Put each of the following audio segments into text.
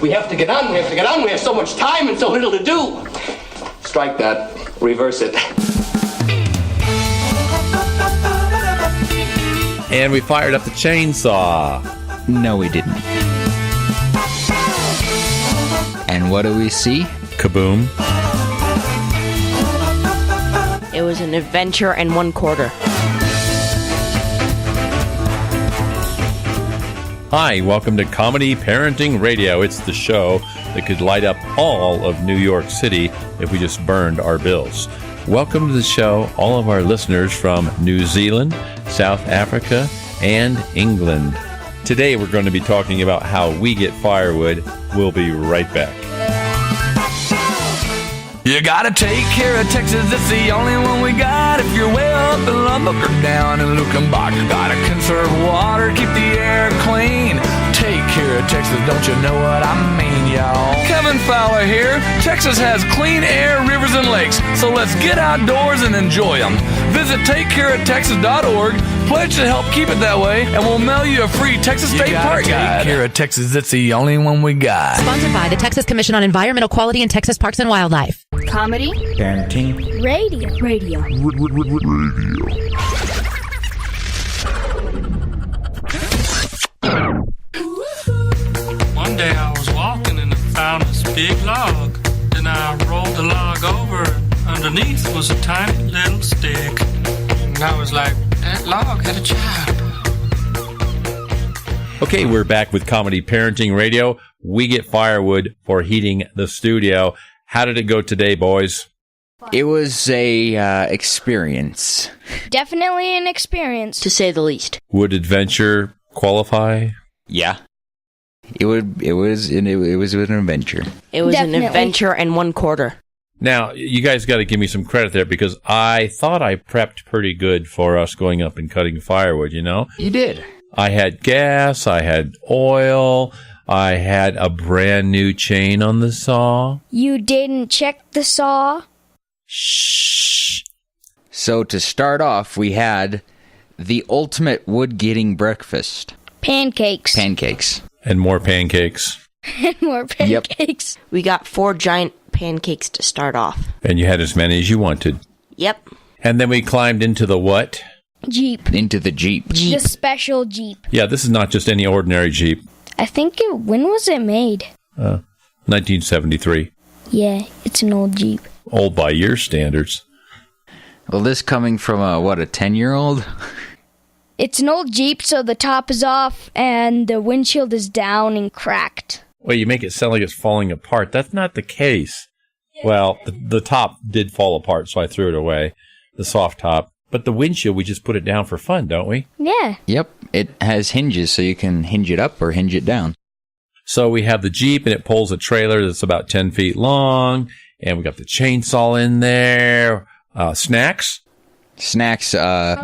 We have to get on, we have to get on. We have so much time and so little to do. Strike that. Reverse it. And we fired up the chainsaw. No, we didn't. And what do we see? Kaboom. It was an adventure and 1/4. Hi, welcome to Comedy Parenting Radio. It's the show that could light up all of New York City if we just burned our bills. Welcome to the show, all of our listeners from New Zealand, South Africa, and England. Today we're going to be talking about how we get firewood. We'll be right back. You gotta take care of Texas, it's the only one we got. If you're way up in Lubbock or down in Lukenbach, you gotta conserve water, keep the air clean. Take care of Texas, don't you know what I mean, y'all? Kevin Fowler here. Texas has clean air, rivers, and lakes, so let's get outdoors and enjoy them. Visit takecareoftexas.org, pledge to help keep it that way, and we'll mail you a free Texas State Park guide. Take care of Texas, it's the only one we got. Sponsored by the Texas Commission on Environmental Quality in Texas Parks and Wildlife. Comedy. Parenting. Radio. One day I was walking and I found this big log. Then I rolled the log over. Underneath was a tiny little stick. And I was like, that log had a child. Okay, we're back with Comedy Parenting Radio. We get firewood for heating the studio. How did it go today, boys? It was a experience. Definitely an experience. To say the least. Would adventure qualify? Yeah. It was an adventure. It was Definitely. an adventure and 1/4. Now, you guys got to give me some credit there because I thought I prepped pretty good for us going up and cutting firewood, you know? You did. I had gas, I had oil, I had a brand new chain on the saw. You didn't check the saw? Shh. So to start off, we had the ultimate wood-getting breakfast. Pancakes. Pancakes. And more pancakes. And more pancakes. We got 4 giant pancakes to start off. And you had as many as you wanted. Yep. And then we climbed into the what? Jeep. Into the Jeep. The special Jeep. Yeah, this is not just any ordinary Jeep. I think when was it made? 1973. Yeah, it's an old Jeep. Old by your standards. Well, this coming from a 10-year-old? It's an old Jeep, so the top is off and the windshield is down and cracked. Well, you make it sound like it's falling apart. That's not the case. Well, the top did fall apart, so I threw it away. The soft top. But the windshield, we just put it down for fun, don't we? Yeah. Yep. It has hinges, so you can hinge it up or hinge it down. So we have the Jeep, and it pulls a trailer that's about 10 feet long. And we got the chainsaw in there. Snacks? Snacks,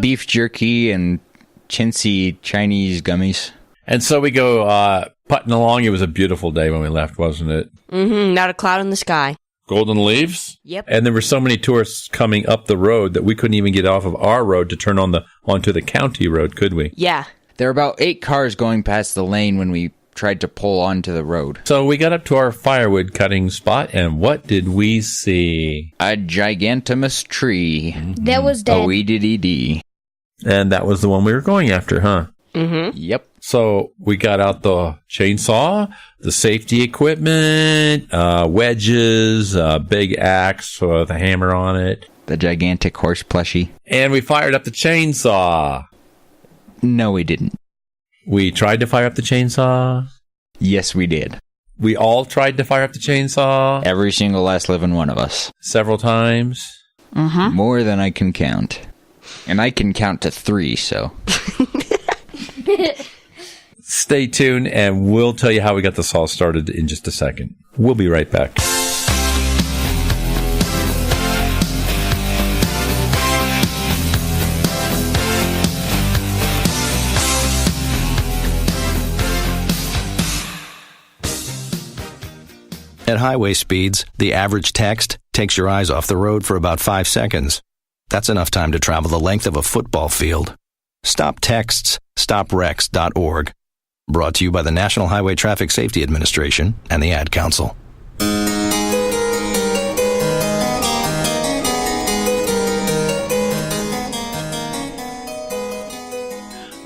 beef jerky and chintzy Chinese gummies. And so we go putting along. It was a beautiful day when we left, wasn't it? Mm-hmm. Not a cloud in the sky. Golden leaves? Yep. And there were so many tourists coming up the road that we couldn't even get off of our road to turn onto the county road, could we? Yeah. There were about 8 cars going past the lane when we tried to pull onto the road. So we got up to our firewood cutting spot, and what did we see? A gigantomous tree. That was dead. O-E-D-D-D. And that was the one we were going after, huh? Mm-hmm. Yep. So we got out the chainsaw, the safety equipment, wedges, a big axe with a hammer on it. The gigantic horse plushie. And we fired up the chainsaw. No, we didn't. We tried to fire up the chainsaw. Yes, we did. We all tried to fire up the chainsaw. Every single last living one of us. Several times. Mm-hmm. More than I can count. And I can count to 3, so... Stay tuned, and we'll tell you how we got this all started in just a second. We'll be right back. At highway speeds, the average text takes your eyes off the road for about 5 seconds. That's enough time to travel the length of a football field. Stop texts. StopWrecks.org. Brought to you by the National Highway Traffic Safety Administration and the Ad Council.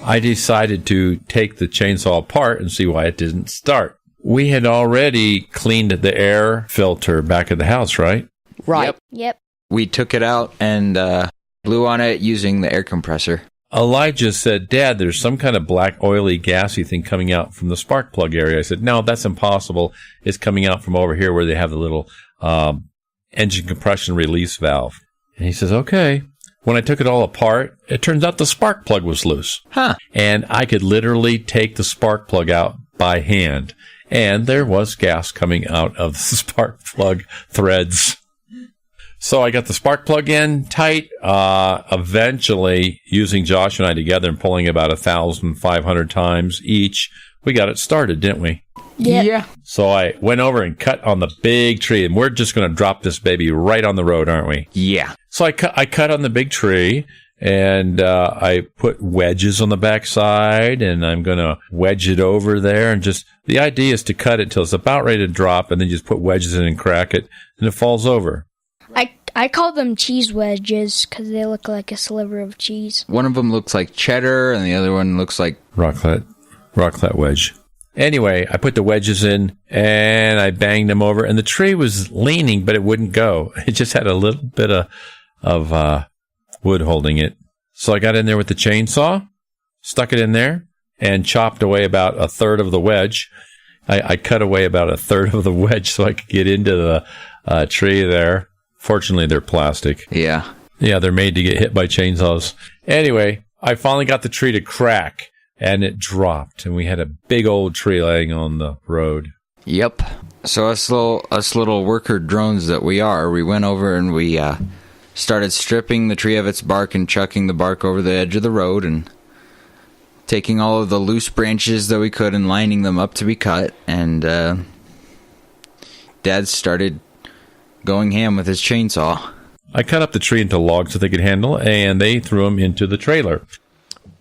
I decided to take the chainsaw apart and see why it didn't start. We had already cleaned the air filter back at the house, right? Right. Yep. We took it out and blew on it using the air compressor. Elijah said, Dad, there's some kind of black, oily, gassy thing coming out from the spark plug area. I said, no, that's impossible. It's coming out from over here where they have the little engine compression release valve. And he says, okay. When I took it all apart, it turns out the spark plug was loose. Huh. And I could literally take the spark plug out by hand. And there was gas coming out of the spark plug threads. So I got the spark plug in tight. Eventually, using Josh and I together and pulling about 1,500 times each, we got it started, didn't we? Yep. Yeah. So I went over and cut on the big tree, and we're just going to drop this baby right on the road, aren't we? Yeah. So I cut on the big tree, and I put wedges on the backside, and I'm going to wedge it over there. And just the idea is to cut it till it's about ready to drop, and then just put wedges in and crack it, and it falls over. I call them cheese wedges because they look like a sliver of cheese. One of them looks like cheddar, and the other one looks like Raclette wedge. Anyway, I put the wedges in, and I banged them over, and the tree was leaning, but it wouldn't go. It just had a little bit of wood holding it. So I got in there with the chainsaw, stuck it in there, and chopped away about a third of the wedge. I cut away about a third of the wedge so I could get into the tree there. Fortunately, they're plastic. Yeah. Yeah, they're made to get hit by chainsaws. Anyway, I finally got the tree to crack, and it dropped, and we had a big old tree laying on the road. Yep. So us little worker drones that we are, we went over and we started stripping the tree of its bark and chucking the bark over the edge of the road and taking all of the loose branches that we could and lining them up to be cut. And Dad started going ham with his chainsaw. I cut up the tree into logs that they could handle, and they threw them into the trailer.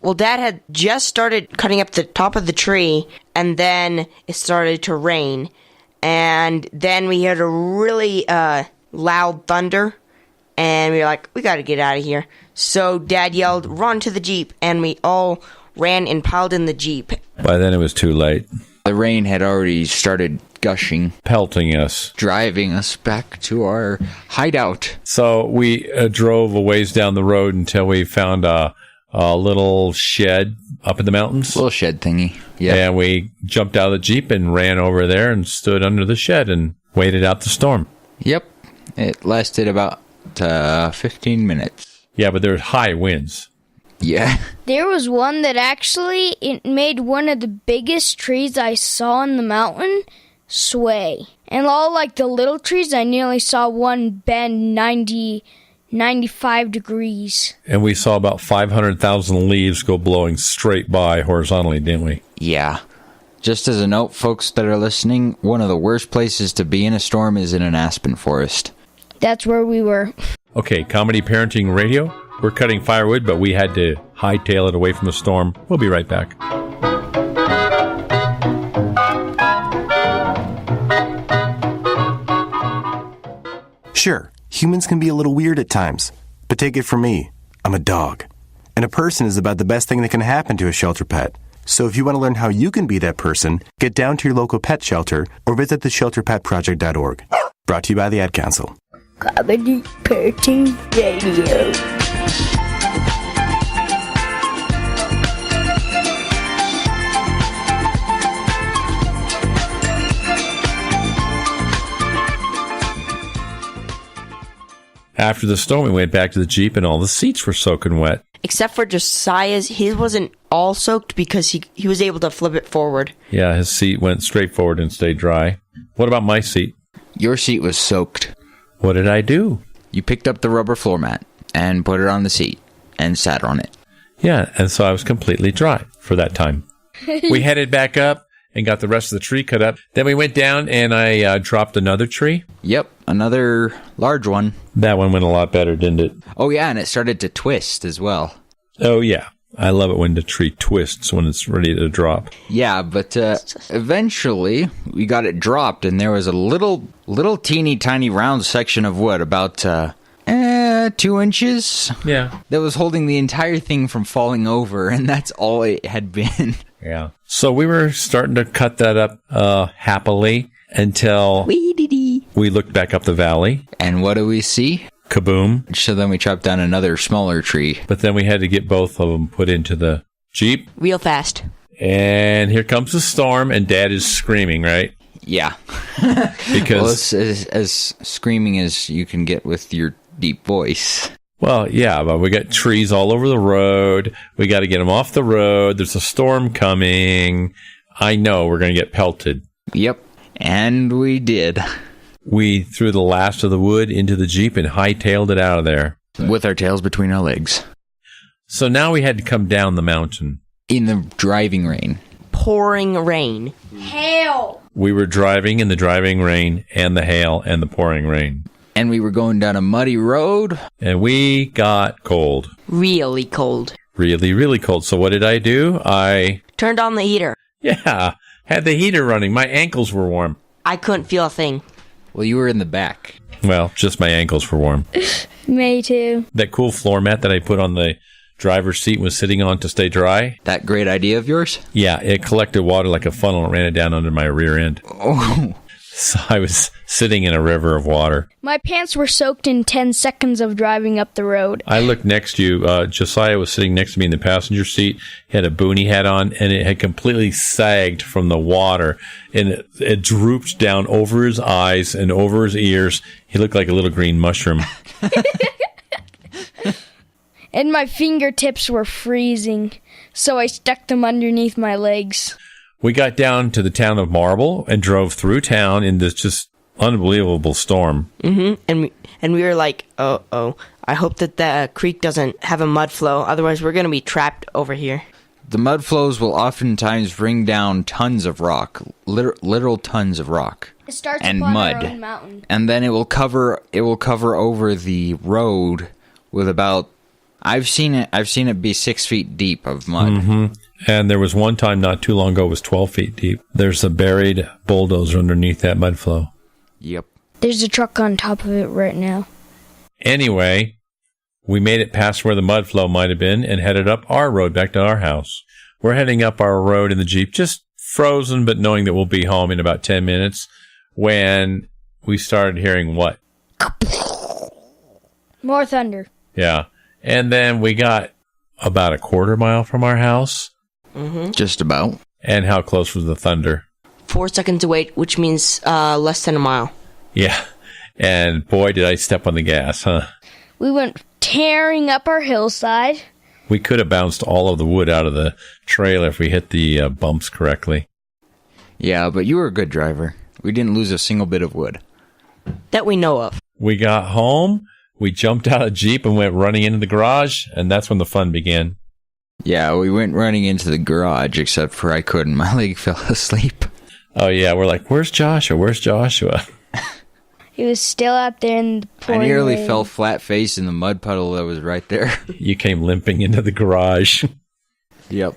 Well, Dad had just started cutting up the top of the tree, and then it started to rain. And then we heard a really loud thunder, and we were like, we got to get out of here. So Dad yelled, run to the Jeep, and we all ran and piled in the Jeep. By then, it was too late. The rain had already started gushing, Pelting us. driving us back to our hideout. So we drove a ways down the road until we found a little shed up in the mountains. Little shed thingy. Yeah. And we jumped out of the Jeep and ran over there and stood under the shed and waited out the storm. Yep. It lasted about 15 minutes. Yeah, but there were high winds. Yeah. There was one that actually it made one of the biggest trees I saw on the mountain sway. And all like the little trees, I nearly saw one bend 95 degrees. And we saw about 500,000 leaves go blowing straight by horizontally, didn't we? Yeah. Just as a note, folks that are listening, one of the worst places to be in a storm is in an aspen forest. That's where we were. Okay, Comedy Parenting Radio. We're cutting firewood, but we had to hightail it away from the storm. We'll be right back. Sure, humans can be a little weird at times, but take it from me, I'm a dog. And a person is about the best thing that can happen to a shelter pet. So if you want to learn how you can be that person, get down to your local pet shelter or visit theshelterpetproject.org. Brought to you by the Ad Council. Comedy Parenting Radio. After the storm, we went back to the Jeep, and all the seats were soaking wet. Except for Josiah's, his wasn't all soaked because he was able to flip it forward. Yeah, his seat went straight forward and stayed dry. What about my seat? Your seat was soaked. What did I do? You picked up the rubber floor mat and put it on the seat and sat on it. Yeah, and so I was completely dry for that time. We headed back up and got the rest of the tree cut up. Then we went down and I dropped another tree. Yep, another large one. That one went a lot better, didn't it? Oh, yeah, and it started to twist as well. Oh, yeah. I love it when the tree twists when it's ready to drop. Yeah, but eventually we got it dropped, and there was a little teeny tiny round section of wood, about 2 inches. Yeah. That was holding the entire thing from falling over, and that's all it had been. Yeah. So we were starting to cut that up happily until we looked back up the valley. And what do we see? Kaboom. So then we chopped down another smaller tree. But then we had to get both of them put into the Jeep. Real fast. And here comes the storm, and Dad is screaming, right? Yeah. Because well, it's as screaming as you can get with your deep voice. Well, yeah, but we got trees all over the road. We got to get them off the road. There's a storm coming. I know we're going to get pelted. Yep. And we did. We threw the last of the wood into the Jeep and hightailed it out of there. With our tails between our legs. So now we had to come down the mountain. In the driving rain. Pouring rain. Hail! We were driving in the driving rain and the hail and the pouring rain. And we were going down a muddy road. And we got cold. Really cold. Really, really cold. So what did I do? I turned on the heater. Yeah, had the heater running. My ankles were warm. I couldn't feel a thing. Well, you were in the back. Well, just my ankles were warm. Me too. That cool floor mat that I put on the driver's seat was sitting on to stay dry. That great idea of yours? Yeah, it collected water like a funnel and ran it down under my rear end. Oh. So I was sitting in a river of water. My pants were soaked in 10 seconds of driving up the road. I looked next to you. Josiah was sitting next to me in the passenger seat. He had a boonie hat on, and it had completely sagged from the water, and it drooped down over his eyes and over his ears. He looked like a little green mushroom. And my fingertips were freezing, so I stuck them underneath my legs. We got down to the town of Marble and drove through town in this just unbelievable storm. Mm-hmm. And we were like, oh, I hope that the creek doesn't have a mud flow. Otherwise, we're going to be trapped over here. The mud flows will oftentimes bring down tons of rock, literal tons of rock. It starts and upon mud. our own mountain. And then it will cover over the road with about, I've seen it be 6 feet deep of mud. Mm-hmm. And there was one time not too long ago it was 12 feet deep. There's a buried bulldozer underneath that mud flow. Yep. There's a truck on top of it right now. Anyway, we made it past where the mud flow might have been and headed up our road back to our house. We're heading up our road in the Jeep, just frozen, but knowing that we'll be home in about 10 minutes, when we started hearing what? More thunder. Yeah. And then we got about a quarter mile from our house. Mm-hmm. Just about. And how close was the thunder? 4 seconds away, which means less than a mile. Yeah. And boy, did I step on the gas, huh? We went tearing up our hillside. We could have bounced all of the wood out of the trailer if we hit the bumps correctly. Yeah, but you were a good driver. We didn't lose a single bit of wood. That we know of. We got home, we jumped out of the Jeep and went running into the garage, and that's when the fun began. Yeah, we went running into the garage, except for I couldn't. My leg fell asleep. Oh, yeah, we're like, where's Joshua? Where's Joshua? He was still out there in the pouring I nearly rain. fell flat-faced in the mud puddle that was right there. You came limping into the garage. Yep.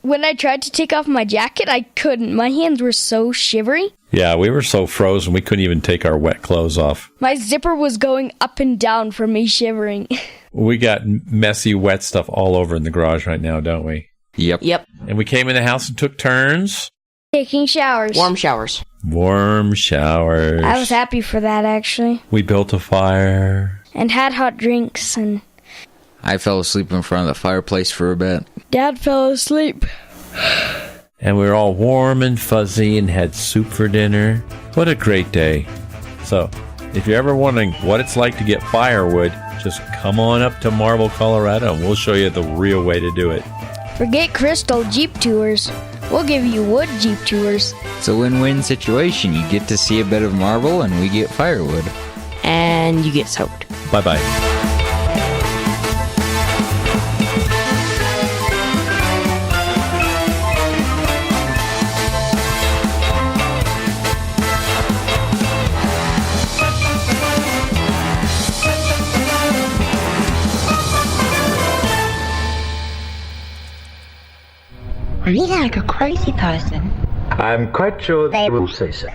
When I tried to take off my jacket, I couldn't. My hands were so shivery. Yeah, we were so frozen we couldn't even take our wet clothes off. My zipper was going up and down from me shivering. We got messy, wet stuff all over in the garage right now, don't we? Yep. And we came in the house and took turns. Taking showers. Warm showers. Warm showers. I was happy for that, actually. We built a fire. And had hot drinks, and I fell asleep in front of the fireplace for a bit. Dad fell asleep. And we were all warm and fuzzy and had soup for dinner. What a great day. So, if you're ever wondering what it's like to get firewood, just come on up to Marble, Colorado, and we'll show you the real way to do it. Forget crystal Jeep tours. We'll give you wood Jeep tours. It's a win-win situation. You get to see a bit of Marble, and we get firewood. And you get soaked. Bye-bye. You sound like a crazy person. I'm quite sure they will say so.